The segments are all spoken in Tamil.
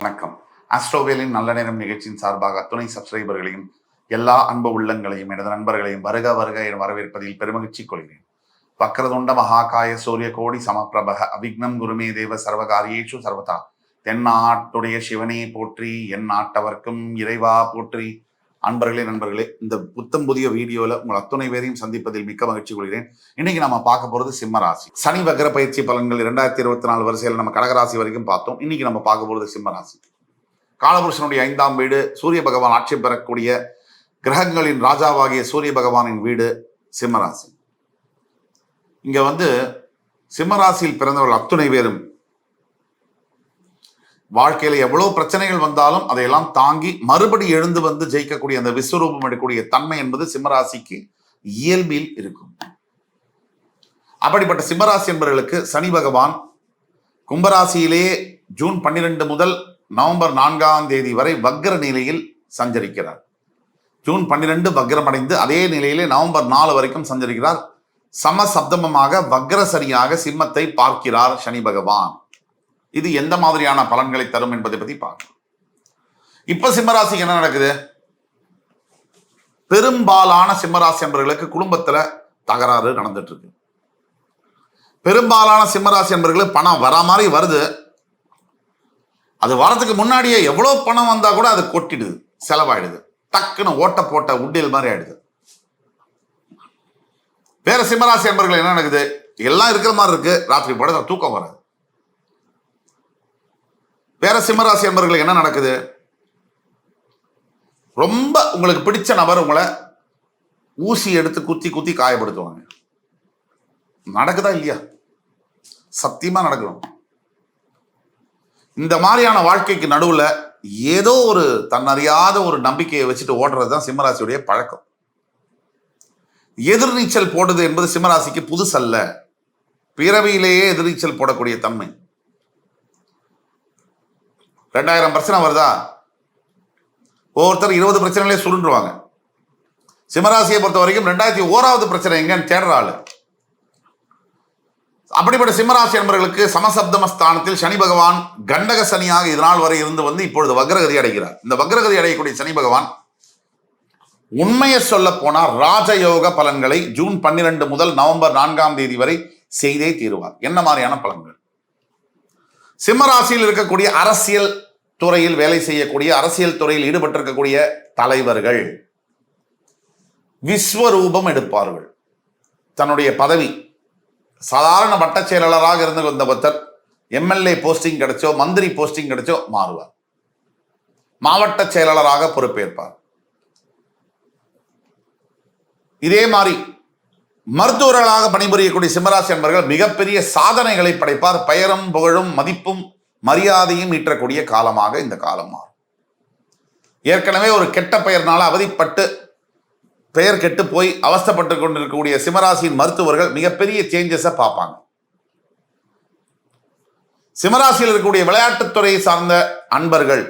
வணக்கம். ஆஸ்ட்ரோவேலின் நல்ல நேரம் நிகழ்ச்சியின் சார்பாக துணை சப்ஸ்கிரைபர்களையும் எல்லா அன்பு உள்ளங்களையும் எனது நண்பர்களையும் வருக வருக என வரவேற்பதில் பெருமகிழ்ச்சி கொள்கிறேன். வக்ரதுண்ட மகாகாய சூரிய கோடி சமப்பிரபக அவிக்னம் குருமே தேவ சர்வகாரியேஷு சர்வதா. தென்னாட்டுடைய சிவனே போற்றி, என் நாட்டவர்க்கும் இறைவா போற்றி. அன்பர்களே நண்பர்களே, இந்த புத்தம் புதிய வீடியோல உங்கள் அத்துணை பேரையும் சந்திப்பதில் மிக்க மகிழ்ச்சி கொள்கிறேன். இன்னைக்கு நம்ம பார்க்க போறது சிம்ம ராசி. சனி வக்ர பயிற்சி பலன்கள் 2024 வரிசையில் நம்ம கடகராசி வரைக்கும் பார்த்தோம். இன்னைக்கு நம்ம பார்க்க போறது சிம்ம ராசி. காலபுருஷனுடைய 5ஆம் வீடு, சூரிய பகவான் ஆட்சி பெறக்கூடிய கிரகங்களின் ராஜாவாகிய சூரிய பகவானின் வீடு சிம்மராசி. இங்க சிம்மராசியில் பிறந்தவர்கள் அத்துணை பேரும் வாழ்க்கையில எவ்வளவு பிரச்சனைகள் வந்தாலும் அதையெல்லாம் தாங்கி மறுபடி எழுந்து ஜெயிக்கக்கூடிய அந்த விஸ்வரூபம் எடுக்கக்கூடிய தன்மை என்பது சிம்மராசிக்கு இயல்பில் இருக்கும். அப்படிப்பட்ட சிம்மராசி என்பவர்களுக்கு சனி பகவான் கும்பராசியிலே ஜூன் 12 முதல் நவம்பர் 4ஆம் தேதி வரை வக்ர நிலையில் சஞ்சரிக்கிறார். ஜூன் 12 வக்ரம் அடைந்து அதே நிலையிலே நவம்பர் 4 வரைக்கும் சஞ்சரிக்கிறார். சமசப்தமமாக வக்ர சரியாக சிம்மத்தை பார்க்கிறார் சனி பகவான். இது எந்த மாதிரியான பலன்களை தரும் என்பதை பத்தி பார்க்கலாம். இப்ப சிம்மராசிக்கு என்ன நடக்குது? பெரும்பாலான சிம்மராசி என்பவர்களுக்கு குடும்பத்துல தகராறு நடந்துட்டு இருக்கு. பெரும்பாலான சிம்மராசி என்பவர்களுக்கு பணம் வர மாதிரி வருது. அது வரதுக்கு முன்னாடியே எவ்வளவு பணம் வந்தா கூட அது கொட்டிடுது, செலவாயிடுது, டக்குன்னு ஓட்ட போட்ட உண்டியல் மாதிரி ஆயிடுது. வேற சிம்மராசி என்பவர்கள் என்ன நடக்குது? எல்லாம் இருக்கிற மாதிரி இருக்கு, ராத்திரி போட தூக்கம் வராது. வேற சிம்மராசி என்பவர்களுக்கு என்ன நடக்குது? ரொம்ப உங்களுக்கு பிடிச்ச நபர் உங்களை ஊசி எடுத்து குத்தி குத்தி காயப்படுத்துவாங்க. நடக்குதா இல்லையா? சத்தியமா நடக்கணும். இந்த மாதிரியான வாழ்க்கைக்கு நடுவுல ஏதோ ஒரு தன்னறியாத ஒரு நம்பிக்கையை வச்சுட்டு ஓடுறதுதான் சிம்மராசியுடைய பழக்கம். எதிர்நீச்சல் போடுறது என்பது சிம்மராசிக்கு புதுசல்ல. பிறவியிலேயே எதிர்நீச்சல் போடக்கூடிய தன்மை. 2000 பிரச்சனை வருதா, ஒவ்வொருத்தர் 20 பிரச்சனைகளே சுருண்டுருவாங்க. சிம்மராசியை பொறுத்த வரைக்கும் 2001வது பிரச்சனை எங்கன்னு தேடுற ஆளு. அப்படிப்பட்ட சிம்மராசி என்பவர்களுக்கு சமசப்தம ஸ்தானத்தில் சனி பகவான் கண்டக சனியாக இதனால் வரை இருந்து இப்பொழுது வக்ரகதி அடைகிறார். இந்த வக்ரகதி அடையக்கூடிய சனி பகவான் உண்மையை சொல்ல போனால் ராஜயோக பலன்களை ஜூன் 12 முதல் நவம்பர் 4ஆம் தேதி வரை செய்தே தீருவார். என்ன மாதிரியான பலன்கள்? சிம்மராசியில் இருக்கக்கூடிய அரசியல் துறையில் வேலை செய்யக்கூடிய, அரசியல் துறையில் ஈடுபட்டிருக்கக்கூடிய தலைவர்கள் விஸ்வரூபம் எடுப்பார்கள். தன்னுடைய பதவி சாதாரண வட்ட செயலாளராக இருந்து வந்த பக்தர் எம்எல்ஏ போஸ்டிங் கிடைச்சோ, மந்திரி போஸ்டிங் கிடைச்சோ மாறுவார். மாவட்ட செயலாளராக பொறுப்பேற்பார். இதே மாதிரி மருத்துவர்களாக பணிபுரியக்கூடிய சிம்மராசி என்பவர்கள் மிகப்பெரிய சாதனைகளை படைப்பார். பெயரும் புகழும் மதிப்பும் மரியாதையும் ஈற்றக்கூடிய காலமாக இந்த காலம் மாறும். ஏற்கனவே ஒரு கெட்ட பெயர்னால அவதிப்பட்டு பெயர் கெட்டு போய் அவஸ்தப்பட்டு கொண்டிருக்கக்கூடிய சிம்மராசியின் மருத்துவர்கள் மிகப்பெரிய சேஞ்சஸை பார்ப்பாங்க. சிம்மராசியில் இருக்கக்கூடிய விளையாட்டுத்துறையை சார்ந்த அன்பர்கள்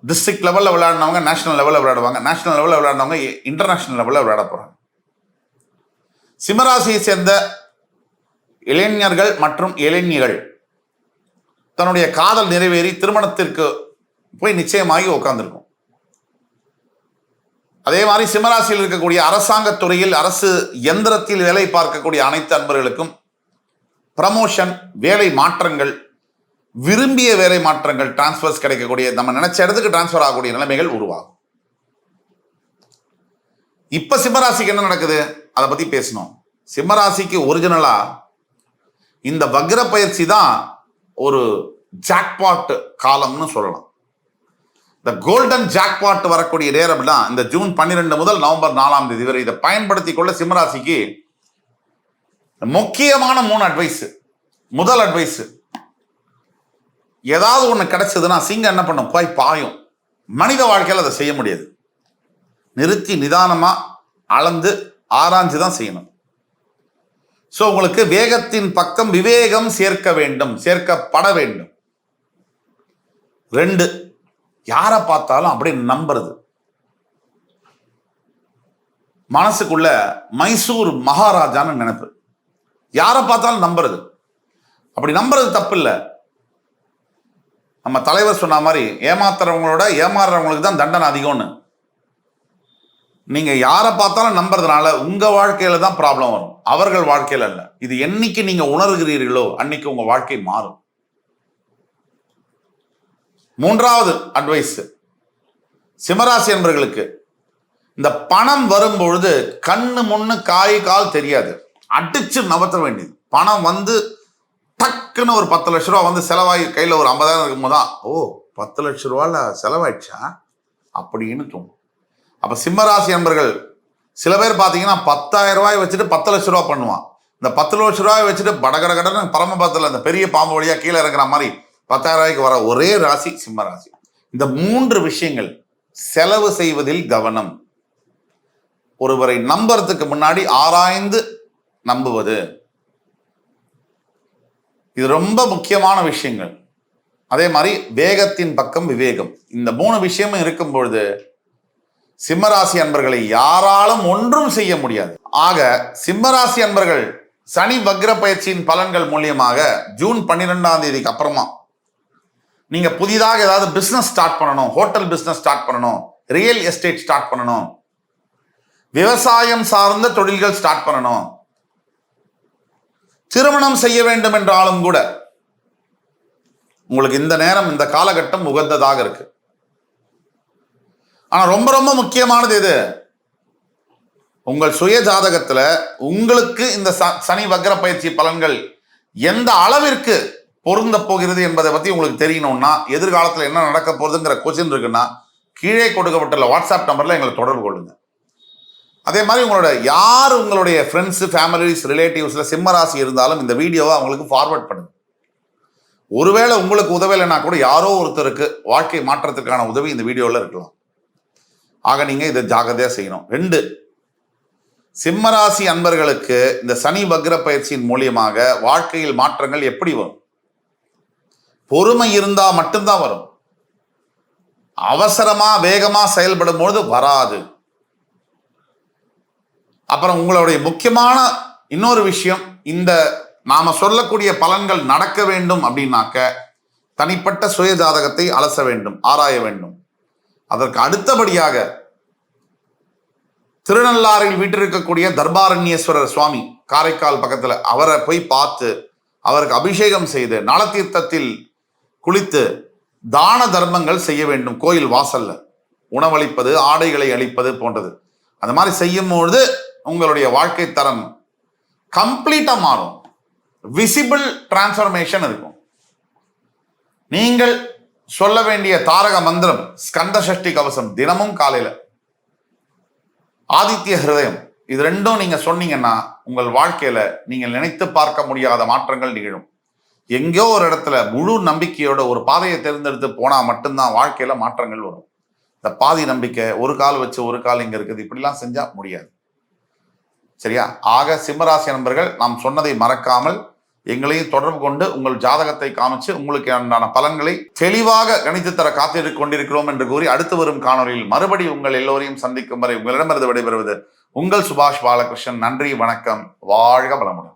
டிஸ்ட்ரிக்ட் லெவலில் விளையாடினவங்க நேஷனல் லெவலில் விளையாடுவாங்க, நேஷனல் லெவலில் விளையாடினவங்க இன்டர்நேஷனல் லெவலில் விளையாட போறாங்க. சிம்மராசியை சேர்ந்த இளைஞர்கள் மற்றும் இளைஞர்கள் தன்னுடைய காதல் நிறைவேறி திருமணத்திற்கு போய் நிச்சயமாகி உட்கார்ந்துருக்கும். அதே மாதிரி சிம்மராசியில் இருக்கக்கூடிய அரசாங்க துறையில் அரசு எந்திரத்தில் வேலை பார்க்கக்கூடிய அனைத்து அன்பர்களுக்கும் ப்ரமோஷன், வேலை மாற்றங்கள், விரும்பிய வேலை மாற்றங்கள், டிரான்ஸ்பர்ஸ் கிடைக்கக்கூடிய, நம்ம நினைச்ச இடத்துக்கு டிரான்ஸ்பர் ஆகக்கூடிய நிலைமைகள் உருவாகும். இப்ப சிம்மராசிக்கு என்ன நடக்குது அதை பத்தி பேசணும். சிம்மராசிக்கு ஒரிஜினலா இந்த வக்ர பயிற்சி தான் ஒரு ஜாக்பாட் காலம்னு சொல்லலாம். இந்த கோல்டன் ஜாக்பாட் வரக்கூடிய நேரம் தான் இந்த ஜூன் 12 முதல் நவம்பர் 4ஆம் தேதி வரை. இதை பயன்படுத்தி கொள்ள சிம்மராசிக்கு முக்கியமான 3 அட்வைஸ். முதல் அட்வைஸ், ஏதாவது ஒண்ணு கிடைச்சதுன்னா சிங்கம் என்ன பண்ணும்? போய் பாயும். மனித வாழ்க்கையில் அதை செய்ய முடியாது. நிறுத்தி நிதானமா அளந்து ஆராய்ஞ்சு தான் செய்யணும். ஸோ உங்களுக்கு வேகத்தின் பக்கம் விவேகம் சேர்க்க வேண்டும், சேர்க்கப்பட வேண்டும். 2, யாரை பார்த்தாலும் அப்படி நம்புறது. மனசுக்குள்ள மைசூர் மகாராஜான்னு நினைப்பு. யாரை பார்த்தாலும் நம்புறது. அப்படி நம்புறது தப்பு இல்லை. நம்ம தலைவர் சொன்ன மாதிரி ஏமாத்துறவங்களோட ஏமாறுறவங்களுக்கு தான் தண்டனை அதிகம்னு. நீங்க யாரை பார்த்தாலும் நம்புறதுனால உங்க வாழ்க்கையில தான் ப்ராப்ளம் வரும், அவர்கள் வாழ்க்கையில அல்ல. இது என்னைக்கு நீங்க உணர்கிறீர்களோ அன்னைக்கு உங்க வாழ்க்கை மாறும். மூன்றாவது அட்வைஸ் சிம்மராசி என்பவர்களுக்கு, இந்த பணம் வரும்பொழுது கண்ணு முன்னு காய் கால் தெரியாது, அடிச்சு நபத்த வேண்டியது. பணம் வந்து டக்குன்னு ஒரு 10 லட்ச ரூபா வந்து செலவாகி கையில் ஒரு 50,000 இருக்கும்போது தான், ஓ 10 லட்ச ரூபால செலவாயிடுச்சா அப்படின்னு தோணும். அப்போ சிம்மராசி என்பர்கள் சில பேர் பார்த்தீங்கன்னா 10,000 ரூபாய் வச்சுட்டு 10 லட்ச ரூபா பண்ணுவான். இந்த 10 லட்ச ரூபாய் வச்சுட்டு படகட கடன்னு பரமபதத்தில் அந்த பெரிய பாம்பு வழியாக கீழே இறங்குற மாதிரி 10,000 ரூபாய்க்கு வர ஒரே ராசி சிம்மராசி. இந்த 3 விஷயங்கள், செலவு செய்வதில் கவனம், ஒருவரை நம்புறதுக்கு முன்னாடி ஆராய்ந்து நம்புவது, இது ரொம்ப முக்கியமான விஷயங்கள். அதே மாதிரி வேகத்தின் பக்கம் விவேகம், இந்த 3 விஷயமும் இருக்கும் பொழுது சிம்மராசி அன்பர்களை யாராலும் ஒன்றும் செய்ய முடியாது. ஆக சிம்மராசி அன்பர்கள் சனி வக்ர பயிற்சியின் பலன்கள் மூலியமாக ஜூன் 12ஆம் தேதிக்கு அப்புறமா நீங்க புதிதாக ஏதாவது பிசினஸ் ஸ்டார்ட் பண்ணணும், ஹோட்டல் பிசினஸ் ஸ்டார்ட் பண்ணணும், ரியல் எஸ்டேட் ஸ்டார்ட் பண்ணணும், விவசாயம் சார்ந்த தொழில்கள் ஸ்டார்ட் பண்ணணும், திருமணம் செய்ய வேண்டும் என்றாலும் கூட உங்களுக்கு இந்த நேரம், இந்த காலகட்டம் உகந்ததாக இருக்கு. ஆனா ரொம்ப ரொம்ப முக்கியமானது எது? உங்கள் சுய ஜாதகத்துல உங்களுக்கு இந்த சனி வக்ர பயிற்சி பலன்கள் எந்த அளவிற்கு பொருந்த போகிறது என்பதை பத்தி உங்களுக்கு தெரியணும்னா, எதிர்காலத்தில் என்ன நடக்க போகுதுங்கிற கொஸ்டின் இருக்குன்னா கீழே கொடுக்கப்பட்டுள்ள வாட்ஸ்அப் நம்பர்ல எங்களை தொடர்பு கொள்ளுங்க. அதே மாதிரி உங்களுடைய ஃப்ரெண்ட்ஸ், ஃபேமிலிஸ், ரிலேட்டிவ்ஸ்ல சிம்மராசி இருந்தாலும் இந்த வீடியோவை அவங்களுக்கு ஃபார்வர்ட் பண்ணுங்க. ஒருவேளை உங்களுக்கு உதவலைன்னா கூட யாரோ ஒருத்தருக்கு வாழ்க்கை மாற்றத்துக்கான உதவி இந்த வீடியோவில் இருக்கலாம். ஆக நீங்க இதை ஜாகிரதையா செய்யணும். 2, சிம்மராசி அன்பர்களுக்கு இந்த சனி வக்ர பயிற்சியின் மூலியமாக வாழ்க்கையில் மாற்றங்கள் எப்படி வரும்? பொறுமை இருந்தா மட்டும்தான் வரும். அவசரமா வேகமா செயல்படும் பொழுது வராது. அப்புறம் உங்களுடைய முக்கியமான இன்னொரு விஷயம், இந்த நாம சொல்லக்கூடிய பலன்கள் நடக்க வேண்டும் அப்படின்னாக்க தனிப்பட்ட சுய ஜாதகத்தை அலச வேண்டும், ஆராய வேண்டும். அதற்கு அடுத்தபடியாக திருநள்ளாறில் வீட்டிருக்கக்கூடிய தர்பாரண்யேஸ்வரர் சுவாமி, காரைக்கால் பக்கத்துல, அவரை போய் பார்த்து அவருக்கு அபிஷேகம் செய்து நலத்தீர்த்தத்தில் குளித்து தான தர்மங்கள் செய்ய வேண்டும். கோயில் வாசல்ல உணவளிப்பது, ஆடைகளை அளிப்பது போன்றது. அந்த மாதிரி செய்யும் பொழுது உங்களுடைய வாழ்க்கை தரம் கம்ப்ளீட்டா மாறும். விசிபிள் டிரான்ஸ்ஃபர்மேஷன் இருக்கும். நீங்கள் சொல்ல வேண்டிய தாரக மந்திரம் ஸ்கந்த சஷ்டி கவசம், தினமும் காலையில ஆதித்ய ஹிருதயம், இது 2 நீங்க சொன்னீங்கன்னா உங்கள் வாழ்க்கையில நீங்கள் நினைத்து பார்க்க முடியாத மாற்றங்கள் நிகழும். எங்கேயோ ஒரு இடத்துல முழு நம்பிக்கையோட ஒரு பாதையை தேர்ந்தெடுத்து போனா மட்டும்தான் வாழ்க்கையில மாற்றங்கள் வரும். இந்த பாதி நம்பிக்கை, ஒரு கால் வச்சு ஒரு கால் இங்க இருக்குது, இப்படிலாம் செஞ்சா முடியாது. சரியா? ஆக சிம்மராசி நண்பர்கள், நாம் சொன்னதை மறக்காமல் எங்களையும் தொடர்பு கொண்டு உங்கள் ஜாதகத்தை காமிச்சு உங்களுக்கு உண்டான பலன்களை தெளிவாக கணித்து தர காத்திருக்க கொண்டிருக்கிறோம் என்று கூறி அடுத்து வரும் காணொலியில் மறுபடி உங்கள் எல்லோரையும் சந்திக்கும் வரை உங்களிடமிருந்து விடைபெறுவது உங்கள் சுபாஷ் பாலகிருஷ்ணன். நன்றி, வணக்கம், வாழ்க வளமுடன்.